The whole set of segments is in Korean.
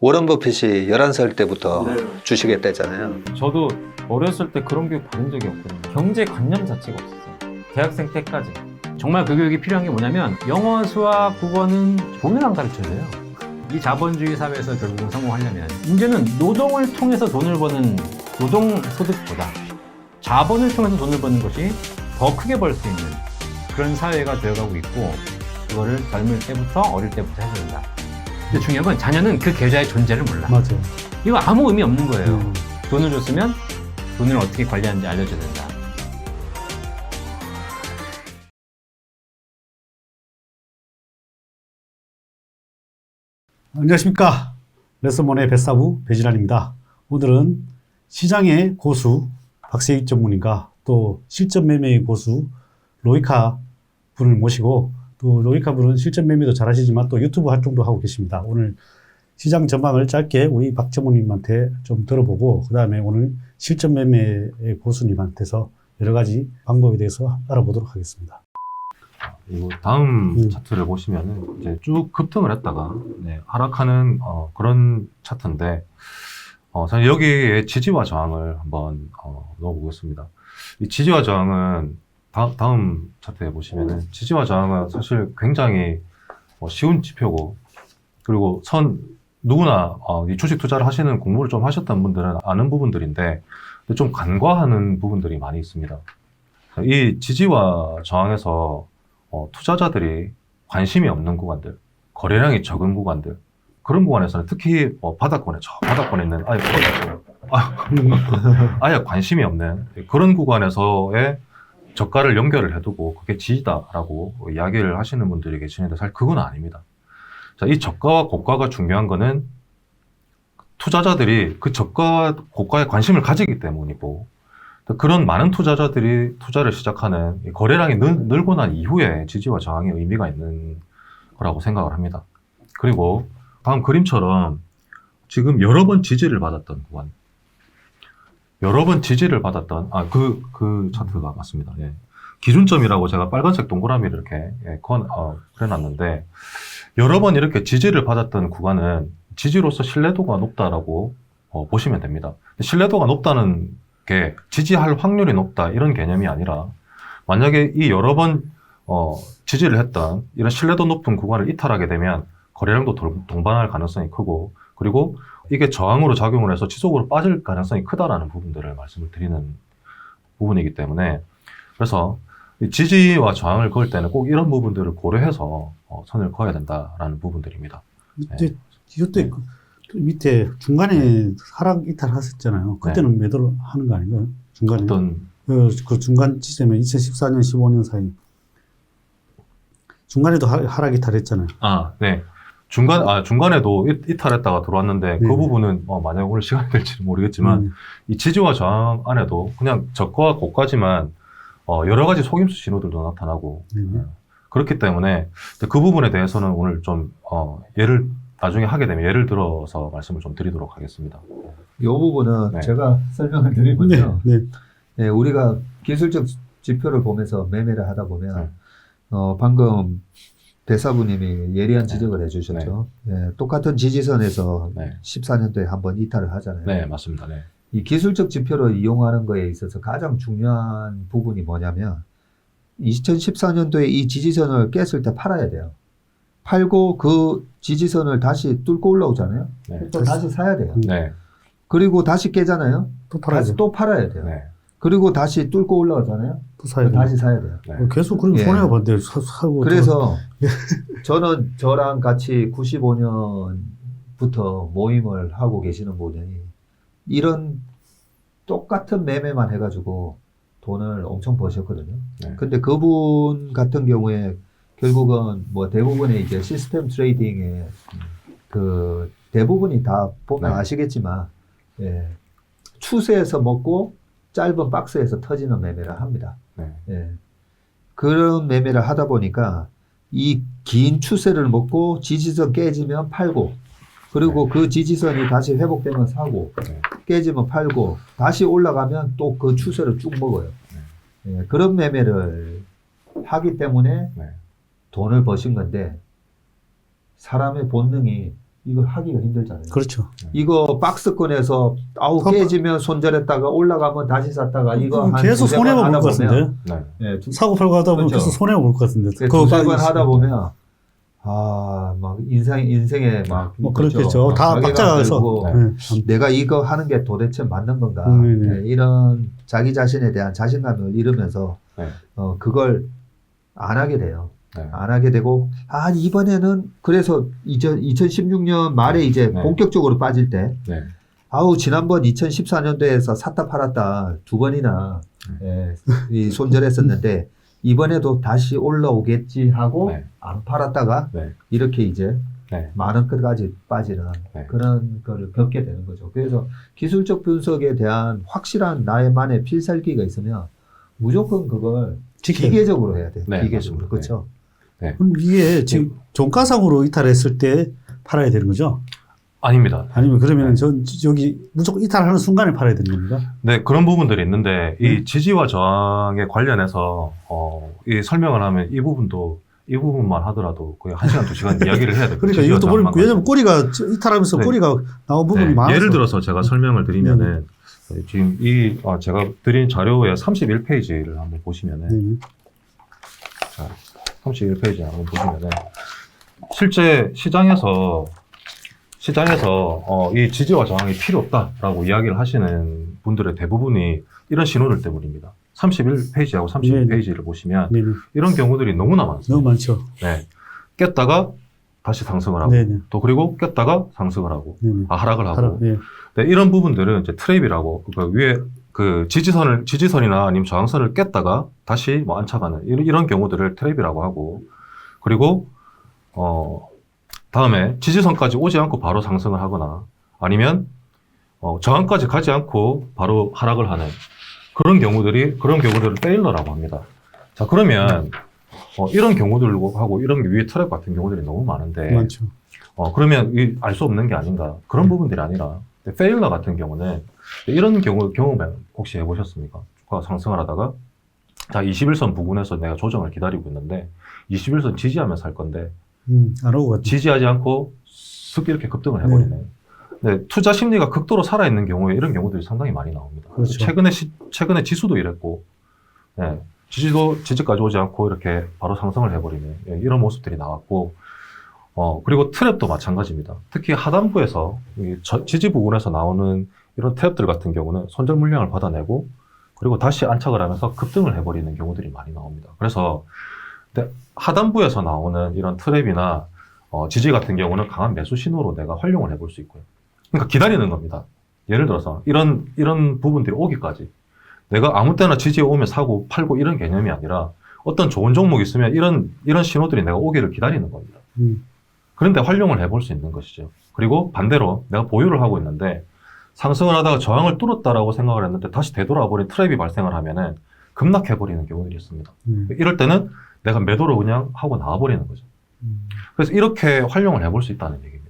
워런 버핏이 11살 때부터 네. 주식했다잖아요. 저도 어렸을 때 그런 교육 받은 적이 없거든요. 경제관념 자체가 없었어요. 대학생 때까지. 정말 그 교육이 필요한 게 뭐냐면 영어, 수학, 국어는 돈을 안 가르쳐줘요. 이 자본주의 사회에서 결국은 성공하려면 문제는 노동을 통해서 돈을 버는 노동소득보다 자본을 통해서 돈을 버는 것이 더 크게 벌 수 있는 그런 사회가 되어가고 있고, 그거를 젊을 때부터 어릴 때부터 해야 된다. 근데 중요한 건 자녀는 그 계좌의 존재를 몰라. 맞아요. 이거 아무 의미 없는 거예요. 돈을 줬으면 돈을 어떻게 관리하는지 알려줘야 된다. 안녕하십니까. 레슨몬의 뱃사부 배진환입니다. 오늘은 시장의 고수 박세익 전문인과 또 실전 매매의 고수 로이카 분을 모시고, 또 로이카 분은 실전 매매도 잘 하시지만 또 유튜브 활동도 하고 계십니다. 오늘 시장 전망을 짧게 우리 박 전무님한테 좀 들어보고, 그 다음에 오늘 실전 매매의 고수님한테서 여러 가지 방법에 대해서 알아보도록 하겠습니다. 그리고 다음 차트를 보시면은 이제 쭉 급등을 했다가 하락하는 그런 차트인데, 저는 여기에 지지와 저항을 한번 넣어보겠습니다. 이 지지와 저항은 다음 차트에 보시면은 지지와 저항은 사실 굉장히 쉬운 지표고, 그리고 누구나 이 주식 투자를 하시는 공부를 좀 하셨던 분들은 아는 부분들인데 좀 간과하는 부분들이 많이 있습니다. 이 지지와 저항에서 투자자들이 관심이 없는 구간들, 거래량이 적은 구간들, 그런 구간에서는 특히 바닥권에 있는 아예 관심이 없는 그런 구간에서의 저가를 연결을 해두고 그게 지지다라고 이야기를 하시는 분들이 계시는데, 사실 그건 아닙니다. 자, 이 저가와 고가가 중요한 거는 투자자들이 그 저가와 고가에 관심을 가지기 때문이고, 그런 많은 투자자들이 투자를 시작하는 거래량이 늘고 난 이후에 지지와 저항의 의미가 있는 거라고 생각을 합니다. 그리고 다음 그림처럼 지금 여러 번 지지를 받았던 구간, 여러 번 지지를 받았던 그 차트가 맞습니다. 예. 기준점이라고 제가 빨간색 동그라미를 이렇게 그려놨는데, 여러 번 이렇게 지지를 받았던 구간은 지지로서 신뢰도가 높다라고 보시면 됩니다. 신뢰도가 높다는 게 지지할 확률이 높다 이런 개념이 아니라, 만약에 이 여러 번 지지를 했던 이런 신뢰도 높은 구간을 이탈하게 되면 거래량도 동반할 가능성이 크고, 그리고 이게 저항으로 작용을 해서 지속으로 빠질 가능성이 크다라는 부분들을 말씀을 드리는 부분이기 때문에, 그래서 지지와 저항을 그을 때는 꼭 이런 부분들을 고려해서 선을 그어야 된다라는 부분들입니다. 이제 이때 그 밑에 중간에 하락 이탈하셨잖아요. 그때는 매도를 하는 거 아닌가요? 중간에 그 중간 지점에 2014년, 15년 사이 중간에도 하락 이탈했잖아요. 네. 중간에도 이탈했다가 들어왔는데, 그 부분은 만약 오늘 시간이 될지는 모르겠지만 이 지지와 저항 안에도 그냥 저가와 고가지만 여러 가지 속임수 신호들도 나타나고, 그렇기 때문에 그 부분에 대해서는 오늘 좀 나중에 하게 되면 예를 들어서 말씀을 좀 드리도록 하겠습니다. 이 부분은 네. 제가 설명을 드리면요. 우리가 기술적 지표를 보면서 매매를 하다 보면 방금 배사부님이 예리한 지적을 해주셨죠. 똑같은 지지선에서 14년도에 한번 이탈을 하잖아요. 네, 맞습니다. 네. 이 기술적 지표를 이용하는 거에 있어서 가장 중요한 부분이 뭐냐면, 2014년도에 이 지지선을 깼을 때 팔아야 돼요. 팔고 그 지지선을 다시 뚫고 올라오잖아요. 또 다시 사야 돼요. 그리고 다시 깨잖아요. 다시 또 팔아야 돼요. 그리고 다시 뚫고 올라오잖아요. 또 사야 돼요. 다시 사야 돼요. 계속 그럼 손해가 반대 사고. 그래서 저는 저랑 같이 95년부터 모임을 하고 계시는 분이 이런 똑같은 매매만 해가지고 돈을 엄청 버셨거든요. 근데 그분 같은 경우에 결국은 대부분의 이제 시스템 트레이딩의 그 대부분이 다 보면 아시겠지만, 추세에서 먹고 짧은 박스에서 터지는 매매를 합니다. 그런 매매를 하다 보니까 이 긴 추세를 먹고 지지선 깨지면 팔고, 그리고 그 지지선이 다시 회복되면 사고, 깨지면 팔고, 다시 올라가면 또 그 추세를 쭉 먹어요. 그런 매매를 하기 때문에 돈을 버신 건데, 사람의 본능이 이거 하기가 힘들잖아요. 그렇죠. 이거 박스권에서 깨지면 손절했다가 올라가면 다시 샀다가 이거 한 계속 두세 번 손해가 볼 하다 것 보면 같은데. 네. 사고 팔고 하다 보면 그렇죠. 계속 손해가 볼 것 같은데. 두세 번 하다 보면 막 인생에 막 뭐 그렇겠죠. 다 박자가 가서 내가 이거 하는 게 도대체 맞는 건가? 네. 이런 자기 자신에 대한 자신감을 잃으면서 네. 그걸 안 하게 돼요. 네. 안 하게 되고 이번에는 그래서 2016년 말에 이제 네. 본격적으로 빠질 때 네. 지난번 2014년도에서 샀다 팔았다 두 번이나 이 손절했었는데 이번에도 다시 올라오겠지 하고 네. 안 팔았다가 네. 이렇게 이제 네. 만 원까지 빠지는 네. 그런 거를 겪게 되는 거죠. 그래서 기술적 분석에 대한 확실한 나만의 필살기가 있으면 무조건 그걸 기계적으로 해야 돼요. 네, 기계적으로. 맞습니다. 그렇죠. 그럼 이게 지금 종가상으로 이탈했을 때 팔아야 되는 거죠? 아닙니다. 아니면 그러면 여기 무조건 이탈하는 순간에 팔아야 되는 겁니까? 네, 그런 부분들이 있는데, 이 지지와 저항에 관련해서, 이 설명을 하면 이 부분만 하더라도 거의 1시간, 2시간 이야기를 해야 돼요. 그러니까 이것도 왜냐면 꼬리가 이탈하면서 네. 꼬리가 나온 부분이 많아서. 예를 들어서 제가 설명을 드리면은, 지금 제가 드린 자료의 31페이지를 한번 보시면은, 자, 31페이지 한번 보시면은, 실제 시장에서 이 지지와 저항이 필요 없다라고 이야기를 하시는 분들의 대부분이 이런 신호들 때문입니다. 31페이지하고 32페이지를 보시면 이런 경우들이 너무나 많습니다. 너무 많죠. 네. 깼다가 다시 상승을 하고 또 그리고 깼다가 상승을 하고 하락을 하고 네, 이런 부분들은 이제 트랩이라고 그 위에 그 지지선이나 아니면 저항선을 깼다가 다시 뭐 안착하는 이런 경우들을 트랩이라고 하고 그리고 다음에 지지선까지 오지 않고 바로 상승을 하거나 아니면 저항까지 가지 않고 바로 하락을 하는 그런 경우들을 페일러라고 합니다. 자, 그러면 이런 경우들하고 이런 위에 트랩 같은 경우들이 너무 많은데 많죠. 그러면 알 수 없는 게 아닌가 그런 부분들이 아니라 페일러 같은 경우는 이런 경우면 혹시 해보셨습니까? 주가가 상승을 하다가 자 21선 부근에서 내가 조정을 기다리고 있는데 21선 지지하면서 할 건데 안 오고 갔죠. 지지하지 않고 슥 이렇게 급등을 해버리네. 네, 투자 심리가 극도로 살아있는 경우에 이런 경우들이 상당히 많이 나옵니다. 그렇죠. 최근에 지수도 이랬고, 네, 지지까지 오지 않고 이렇게 바로 상승을 해버리네. 네, 이런 모습들이 나왔고, 그리고 트랩도 마찬가지입니다. 특히 하단부에서, 지지 부근에서 나오는 이런 트랩들 같은 경우는 손절 물량을 받아내고, 그리고 다시 안착을 하면서 급등을 해버리는 경우들이 많이 나옵니다. 그래서, 하단부에서 나오는 이런 트랩이나 지지 같은 경우는 강한 매수 신호로 내가 활용을 해볼 수 있고요. 그러니까 기다리는 겁니다. 예를 들어서 이런 부분들이 오기까지 내가 아무 때나 지지에 오면 사고 팔고 이런 개념이 아니라 어떤 좋은 종목이 있으면 이런 신호들이 내가 오기를 기다리는 겁니다. 그런데 활용을 해볼 수 있는 것이죠. 그리고 반대로 내가 보유를 하고 있는데 상승을 하다가 저항을 뚫었다라고 생각을 했는데 다시 되돌아 버린 트랩이 발생을 하면은 급락해버리는 경우들이 있습니다. 이럴 때는 내가 매도를 그냥 하고 나와버리는 거죠. 그래서 이렇게 활용을 해볼 수 있다는 얘기입니다.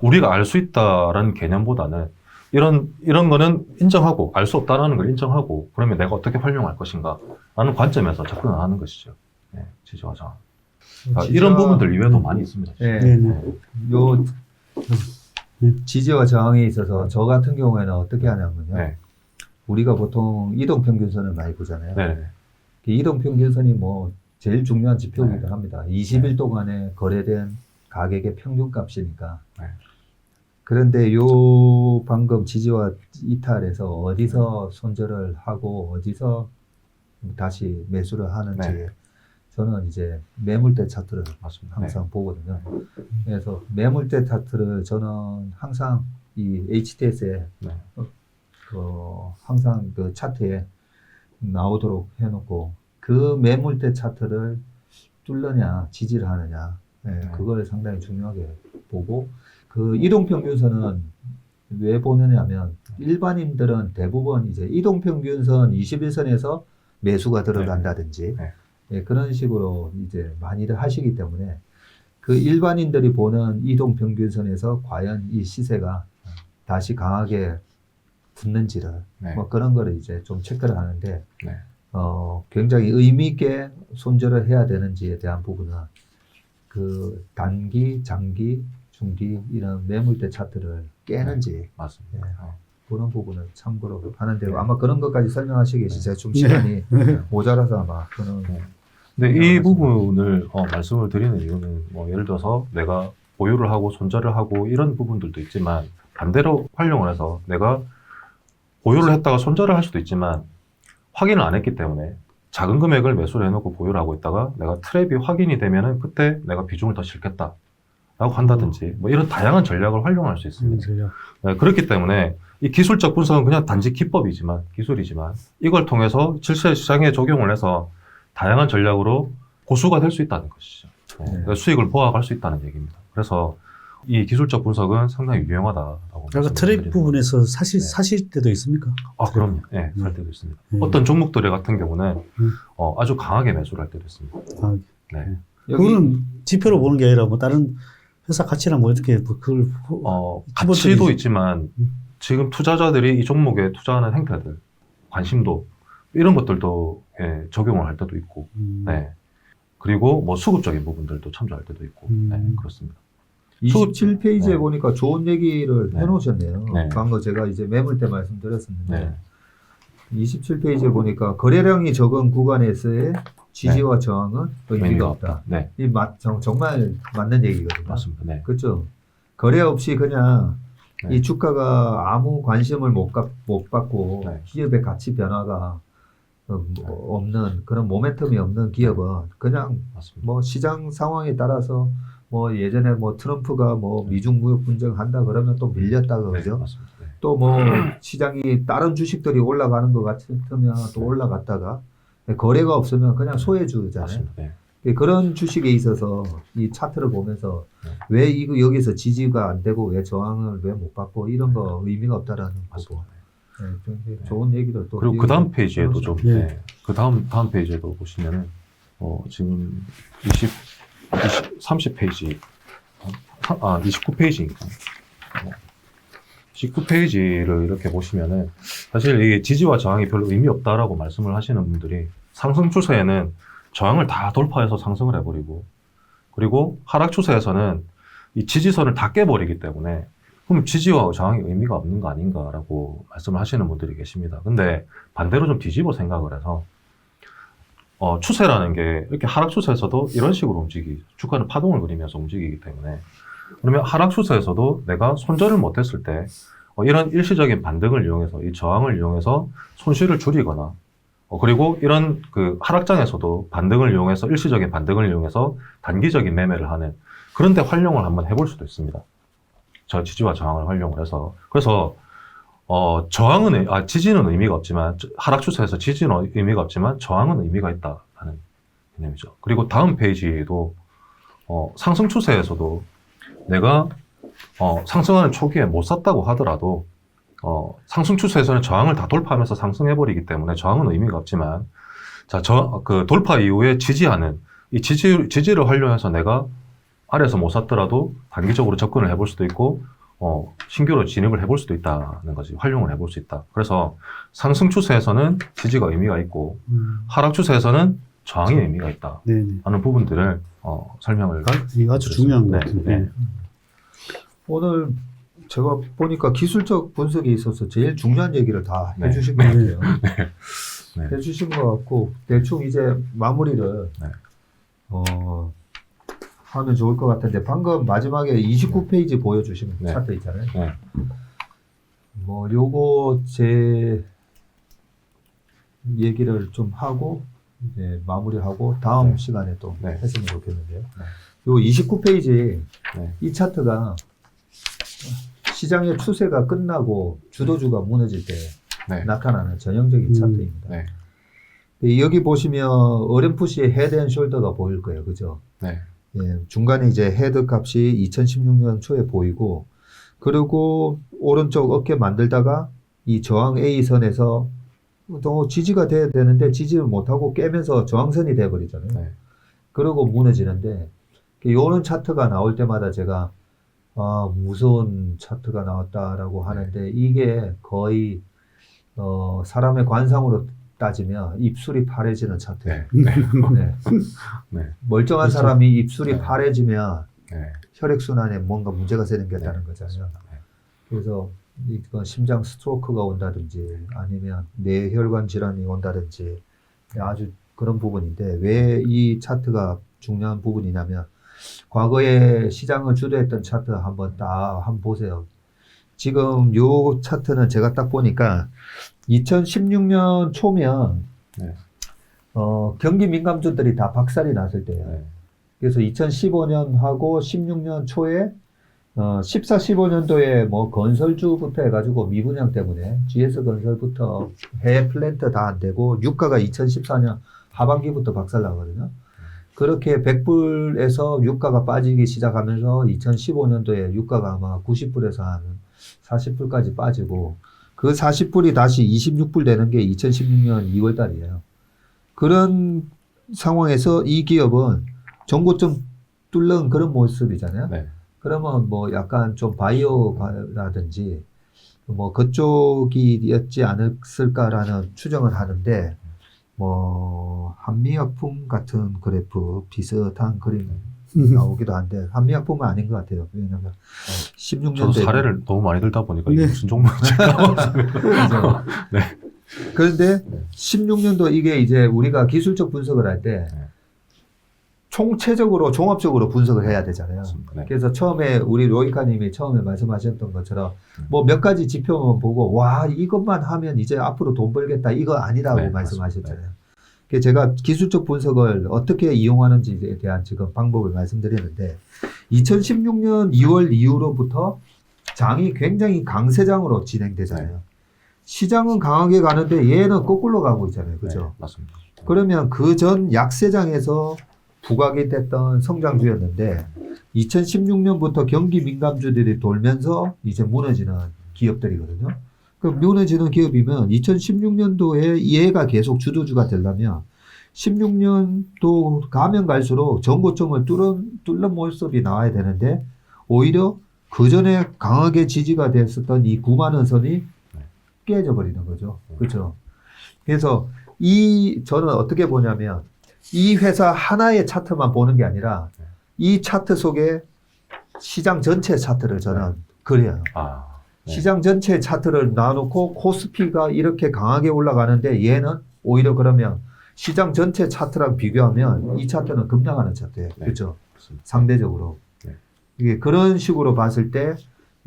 우리가 알 수 있다라는 개념보다는 이런 거는 인정하고 알 수 없다라는 걸 인정하고 그러면 내가 어떻게 활용할 것인가 라는 관점에서 접근을 하는 것이죠. 네, 지지와 저항. 이런 부분들 이외에도 많이 있습니다. 요 지지와 저항에 있어서 저 같은 경우에는 어떻게 하냐면요. 네. 우리가 보통 이동평균선을 많이 보잖아요. 네. 이동평균선이 뭐 제일 중요한 지표이기도 합니다. 20일 동안에 거래된 가격의 평균값이니까. 그런데 요 방금 지지와 이탈에서 어디서 손절을 하고 어디서 다시 매수를 하는지 저는 이제 매물대 차트를 항상 보거든요. 그래서 매물대 차트를 저는 항상 이 HTS에 항상 그 차트에 나오도록 해놓고 그 매물대 차트를 뚫느냐 지지를 하느냐 그걸 상당히 중요하게 보고 그 이동평균선은 왜 보느냐면 일반인들은 대부분 이제 이동평균선 21선에서 매수가 들어간다든지 그런 식으로 이제 많이들 하시기 때문에 그 일반인들이 보는 이동평균선에서 과연 이 시세가 다시 강하게 붙는지를 뭐 그런 거를 이제 좀 체크를 하는데 굉장히 의미 있게 손절을 해야 되는지에 대한 부분은 그 단기, 장기 중뒤 이런 매물대 차트를 깨는지 맞습니다. 네. 어. 그런 부분을 참고로 하는데 네. 아마 그런 것까지 설명하시기 제가 좀 시간이 모자라서 아마 그는 네. 근데 이 부분을 말씀을 드리는 이유는 뭐 예를 들어서 내가 보유를 하고 손절을 하고 이런 부분들도 있지만 반대로 활용을 해서 내가 보유를 했다가 손절을 할 수도 있지만 확인을 안 했기 때문에 작은 금액을 매수를 해놓고 보유를 하고 있다가 내가 트랩이 확인이 되면은 그때 내가 비중을 더 실겠다 라고 한다든지 뭐 이런 다양한 전략을 활용할 수 있습니다. 네, 그렇기 때문에 이 기술적 분석은 그냥 단지 기법이지만 기술이지만 이걸 통해서 실제 시장에 적용을 해서 다양한 전략으로 고수가 될 수 있다는 것이죠. 네, 그러니까 수익을 보아갈 수 있다는 얘기입니다. 그래서 이 기술적 분석은 상당히 유용하다고. 그러니까 트랙 부분에서 네. 사실 때도 있습니까? 그럼요. 네, 살 때도 있습니다. 음. 어떤 종목들 같은 경우는 아주 강하게 매수를 할 때도 있습니다. 아, 네. 그거는 지표로 보는 게 아니라 뭐 다른 회사 가치랑 뭐 이렇게 뭐 그걸 가치도 기본적인- 있지만 지금 투자자들이 이 종목에 투자하는 행태들, 관심도 이런 것들도 적용을 할 때도 있고, 네. 그리고 뭐 수급적인 부분들도 참조할 때도 있고, 네, 그렇습니다. 27페이지에 네. 보니까 좋은 얘기를 네. 해놓으셨네요. 네. 방금 제가 이제 매물 때 말씀드렸었는데 네. 27페이지에 보니까 거래량이 적은 구간에서의 지지와 저항은 의미가 없다. 네, 이 정말 맞는 얘기거든요. 맞습니다. 네. 그렇죠. 거래 없이 그냥 네. 이 주가가 아무 관심을 못 받고 네. 기업의 가치 변화가 없는 그런 모멘텀이 없는 기업은 그냥 맞습니다. 뭐 시장 상황에 따라서 뭐 예전에 뭐 트럼프가 뭐 미중 무역 분쟁 한다 그러면 또 밀렸다가 네, 그죠? 맞습니다. 네. 또 뭐 시장이 다른 주식들이 올라가는 것 같으면 또 올라갔다가 거래가 없으면 그냥 소외주잖아요. 맞습니다. 네. 그런 주식에 있어서 이 차트를 보면서 네. 왜 이거 여기서 지지가 안 되고 왜 저항을 왜 못 받고 이런 거 의미가 없다라는 거고. 맞습니다. 네, 좀 좋은 얘기를 또 그리고 그 다음 페이지에도 좀, 예. 네. 그 다음 페이지에도 보시면은, 지금 30페이지, 29페이지인가. 19페이지를 이렇게 보시면은, 사실 이게 지지와 저항이 별로 의미 없다라고 말씀을 하시는 분들이 상승 추세에는 저항을 다 돌파해서 상승을 해버리고, 그리고 하락 추세에서는 이 지지선을 다 깨버리기 때문에 그럼 지지와 저항이 의미가 없는 거 아닌가라고 말씀을 하시는 분들이 계십니다. 근데 반대로 좀 뒤집어 생각을 해서 추세라는 게 이렇게 하락 추세에서도 이런 식으로 주가는 파동을 그리면서 움직이기 때문에 그러면 하락 추세에서도 내가 손절을 못했을 때 이런 일시적인 반등을 이용해서 이 저항을 이용해서 손실을 줄이거나 그리고 이런 그 하락장에서도 반등을 이용해서 일시적인 반등을 이용해서 단기적인 매매를 하는 그런 데 활용을 한번 해볼 수도 있습니다. 저 지지와 저항을 활용을 해서 그래서 지지는 의미가 없지만 하락 추세에서 지지는 의미가 없지만 저항은 의미가 있다는 개념이죠. 그리고 다음 페이지에도 상승 추세에서도 내가 상승하는 초기에 못 샀다고 하더라도 상승 추세에서는 저항을 다 돌파하면서 상승해버리기 때문에 저항은 의미가 없지만 그 돌파 이후에 지지하는 이 지지를 활용해서 내가 아래에서 못 샀더라도 단기적으로 접근을 해볼 수도 있고 신규로 진입을 해볼 수도 있다는 거지. 활용을 해볼 수 있다. 그래서 상승 추세에서는 지지가 의미가 있고 하락 추세에서는 저항의 의미가 있다 네네. 하는 부분들을 설명을 이거 아주 중요한 것 네, 같은데. 네. 오늘 제가 보니까 기술적 분석에 있어서 제일 중요한 얘기를 다 네. 해주신 것 같아요. 네. 해주신 것 같고 대충 이제 마무리를 네. 하면 좋을 것 같은데 방금 마지막에 29페이지 보여주신 네. 차트 있잖아요. 네. 뭐 요거 제 얘기를 좀 하고 이제 마무리하고 다음 네. 시간에 또 네. 했으면 좋겠는데요. 네. 요 29페이지 네. 이 차트가 시장의 추세가 끝나고 주도주가 무너질 때 네. 나타나는 전형적인 차트입니다. 네. 여기 보시면 어렴풋이 헤드 앤 숄더가 보일 거예요. 그죠? 네. 예, 중간에 이제 헤드 값이 2016년 초에 보이고, 그리고 오른쪽 어깨 만들다가 이 저항 A선에서 또 지지가 돼야 되는데 지지를 못하고 깨면서 저항선이 돼버리잖아요. 네. 그러고 무너지는데, 요런 차트가 나올 때마다 제가, 무서운 차트가 나왔다라고 하는데, 이게 거의, 사람의 관상으로 따지면 입술이 파래지는 차트예요. 네. 네. 네. 네. 멀쩡한 그렇죠. 사람이 입술이 네. 파래지면 네. 혈액순환에 뭔가 문제가 생겼다는 네. 거잖아요. 네. 그래서 이건 심장 스트로크가 온다든지 아니면 뇌혈관 질환이 온다든지 아주 그런 부분인데 왜 이 차트가 중요한 부분이냐면 과거에 시장을 주도했던 차트 한번 보세요. 지금 요 차트는 제가 딱 보니까 2016년 초면 네. 경기 민감주들이 다 박살이 났을 때예요. 네. 그래서 2015년하고 16년 초에 14, 15년도에 뭐 건설주부터 해가지고 미분양 때문에 GS 건설부터 해외 플랜트 다 안 되고 유가가 2014년 하반기부터 박살 나거든요. 그렇게 100불에서 유가가 빠지기 시작하면서 2015년도에 유가가 아마 90불에서 한 40불까지 빠지고 그 40불이 다시 26불 되는 게 2016년 2월 달이에요. 그런 상황에서 이 기업은 전고점 뚫는 그런 모습이잖아요. 네. 그러면 뭐 약간 좀 바이오라든지 뭐 그쪽이었지 않았을까라는 추정을 하는데 뭐 한미약품 같은 그래프 비슷한 그림 나오기도 한데 한미약품은 아닌 것 같아요. 왜냐면 저도 16년도에 사례를 너무 많이 들다 보니까 이게 네. 무슨 종목인지 네. 그런데 16년도 이게 이제 우리가 기술적 분석을 할 때 네. 총체적으로 종합적으로 분석을 해야 되잖아요. 네. 그래서 처음에 우리 로이카님이 처음에 말씀하셨던 것처럼 뭐 몇 가지 지표만 보고 와 이것만 하면 이제 앞으로 돈 벌겠다 이거 아니라고 네, 말씀하셨잖아요. 그래서 제가 기술적 분석을 어떻게 이용하는지에 대한 지금 방법을 말씀드리는데 2016년 2월 이후로부터 장이 굉장히 강세장으로 진행되잖아요. 시장은 강하게 가는데 얘는 거꾸로 가고 있잖아요. 그죠? 네, 맞습니다. 그러면 그 전 약세장에서 부각이 됐던 성장주였는데 2016년부터 경기 민감주들이 돌면서 이제 무너지는 기업들이거든요. 그 무너지는 기업이면 2016년도에 얘가 계속 주도주가 되려면 16년도 가면 갈수록 전고점을 뚫는 모습이 나와야 되는데 오히려 그 전에 강하게 지지가 됐었던 이 9만 원 선이 깨져 버리는 거죠. 그렇죠. 그래서 저는 어떻게 보냐면 이 회사 하나의 차트만 보는 게 아니라 이 차트 속에 시장 전체 차트를 저는 그려요. 아, 네. 시장 전체 차트를 놔놓고 코스피가 이렇게 강하게 올라가는데 얘는 오히려 그러면 시장 전체 차트랑 비교하면 이 차트는 급락하는 차트예요. 네. 그렇죠? 맞습니다. 상대적으로. 네. 이게 그런 식으로 봤을 때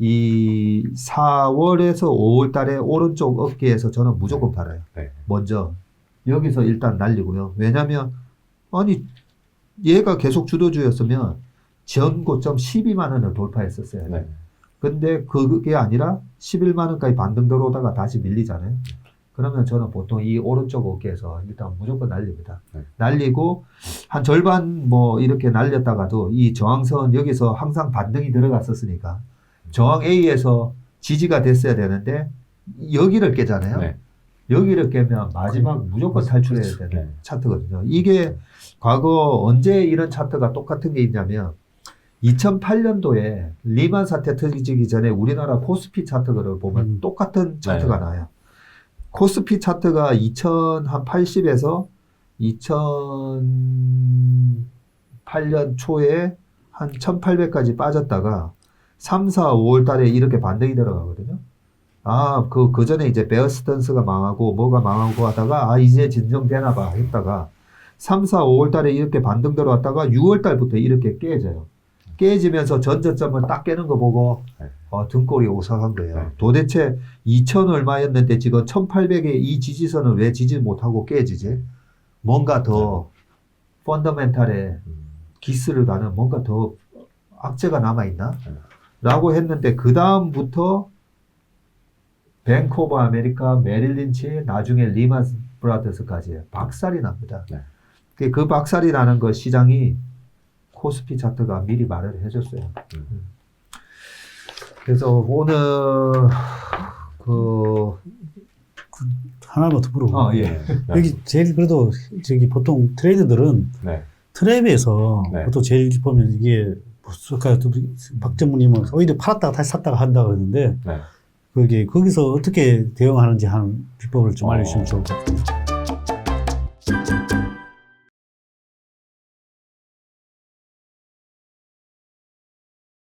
이 4월에서 5월 달에 오른쪽 어깨에서 저는 무조건 팔아요. 네. 먼저 여기서 일단 날리고요. 왜냐면 아니 얘가 계속 주도주였으면 전 고점 12만 원을 돌파했었어요. 네. 근데 그게 아니라 11만 원까지 반등 들어오다가 다시 밀리잖아요. 그러면 저는 보통 이 오른쪽 어깨에서 일단 무조건 날립니다. 네. 날리고 한 절반 뭐 이렇게 날렸다가도 이 저항선 여기서 항상 반등이 들어갔었으니까 저항 A에서 지지가 됐어야 되는데 여기를 깨잖아요. 네. 여기를 깨면 마지막 무조건 탈출해야 되는 네. 차트거든요. 이게 과거 언제 이런 차트가 똑같은 게 있냐면 2008년도에 리만 사태 터지기 전에 우리나라 코스피 차트를 보면 똑같은 차트가 네. 나요. 코스피 차트가 2080에서 2008년 초에 한 1800까지 빠졌다가 3, 4, 5월 달에 이렇게 반등이 들어가거든요. 그 전에 이제 베어스턴스가 망하고 뭐가 망하고 하다가 이제 진정되나 봐 했다가 3, 4, 5월 달에 이렇게 반등 들어왔다가 6월 달부터 이렇게 깨져요. 깨지면서 전저점을 딱 깨는 거 보고 등골이 오싹한 거예요. 네. 도대체 2,000 얼마였는데 지금 1,800의 이 지지선을 왜 지지 못하고 깨지지? 뭔가 더 펀더멘탈에 기스를 가는 뭔가 더 악재가 남아있나? 라고 했는데 그 다음부터 뱅크 오브 아메리카, 메릴린치, 나중에 리만 브라더스까지 박살이 납니다. 네. 그 박살이 나는 거 시장이 코스피 차트가 미리 말을 해줬어요. 그래서 오늘 하나만 더 물어보고. 예. 여기 제일 그래도 저기 보통 트레이더들은 네. 트랩에서 네. 보통 제일 보면 이게 아까 박전무님은 오히려 팔았다가 다시 샀다가 한다 그러는데 네. 그게 거기서 어떻게 대응하는지 하는 비법을 좀 알려주시면 좋을 것 같아요.